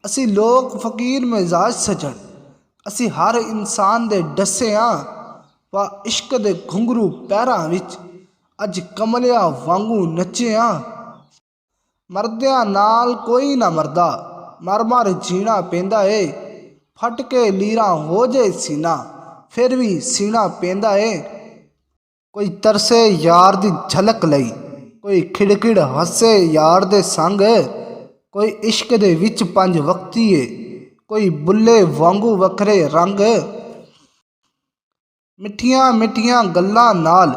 असी लोग फकीर मिजाज सजन, असी हर इंसान दे डसे हाँ। वा इश्क दे घुंघरू पैरां विच अज कमलिया वांगू नचे हाँ। मरदियां नाल कोई ना मरदा, मर मर जीना पेंदा ए। फट के लीरा हो जाए सीना, फिर भी सीना पेंदा ए। कोई तरसे यार दी झलक लई, कोई खिड़खिड़ हसे यार दे संग। कोई इश्क दे विच पंज वक्ती ए, कोई बुल्ले वांगू वखरे रंग। मिठियां मिठियां गल्लां नाल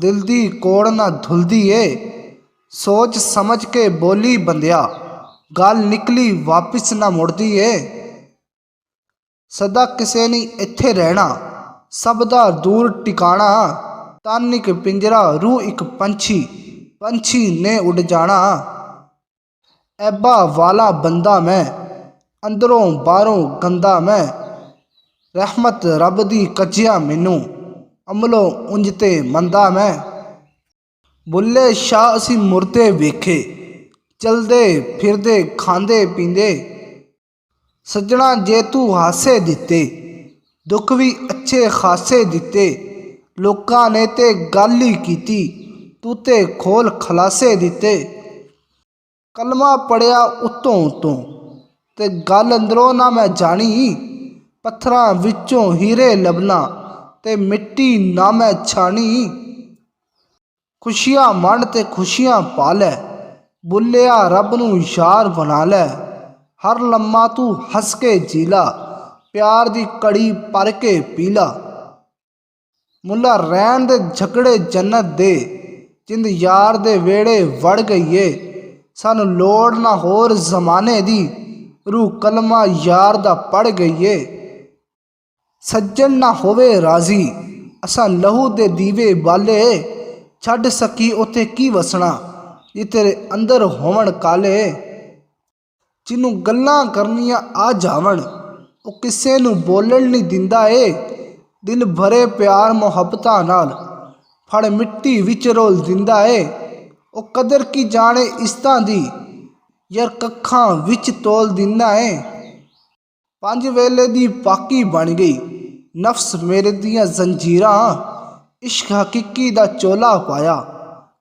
दिल दी कोड़ ना धुलदी ए। सोच समझ के बोली बंदिया, गल निकली वापिस ना मुड़दी ए। सदा किसे नी इत्थे रहना, सब दा दूर टिकाना। तन एक पिंजरा रूह एक पंछी, पंछी ने उड़ जाना। ऐबा वाला बंदा मैं, अंदरों बाहरों गंदा मैं। रहमत रब दी कजिया मैनू, अमलों उंजते मंदा मैं। बुल्ले शाह असी मुरदे वेखे, चलदे फिरदे खांदे पींदे। सजना जे तू हासे दिते, दुख भी अच्छे खासे दिते। लोकां ने ते गल ही कीती, तू ते खोल खलासे दिते। कलमा पढ़िया उत्तों उत्तों, ते गल अंदरों ना मैं जानी। पत्थरां विचों हीरे लभना, ते मिट्टी ना मैं छानी। खुशियां मंड ते खुशियां पालै, बुल्लिया रब नू यार बना लै। हर लम्मा तू हंस के जीला, प्यार दी कड़ी पर के पीला। मुला रैन दे झगड़े जन्नत दे, जिंद यार दे वेड़े वड़ गईए। सानू लोड़ ना होर जमाने दी, रूह कलमा यार दा पढ़ गईए। सज्जन ना होवे राजी, असा लहू दे दीवे बाले। छड़ सकी उते की वसना, जे तेरे अंदर होवन काले। जिन्नू गल्लां करनियां आ जावन, ओ किसे नू बोलण नहीं दिंदा ए। दिल भरे प्यार मुहब्बतां नाल, फड़ मिट्टी विच रोल दिंदा ए। ओ कदर की जाने इस्तां दी, यार कखां विच तोल दिंदा ए। पंज वेले दी पाकी बन गई, नफ्स मेरे दियां जंजीरां। इश्क हकीकी दा चोला पाया,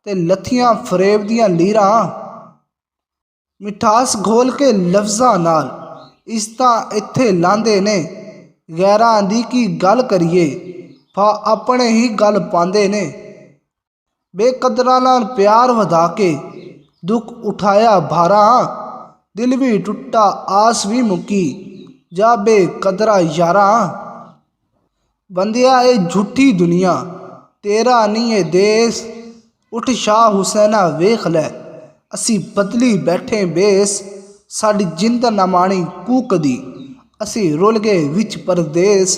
ते लथियां फरेब दियां लीरां। मिठास घोल के लफ्ज़ां नाल, इस्तां इत्थे लांदे ने। गैरां दी की गल करिए, फा अपने ही गल पांदे ने। बेकदरां नाल प्यार वधा के, दुख उठाया भारां। दिल भी टुटा आस भी मुकी, जा बेकदरा यारां। बंदिया ए झूठी दुनिया, तेरा नहीं ए देस। उठ शाह हुसैना वेख लै, असी बदली बैठे बेस। साडी जिंद ना माणी कूकदी, असी रुल गए विच परदेस।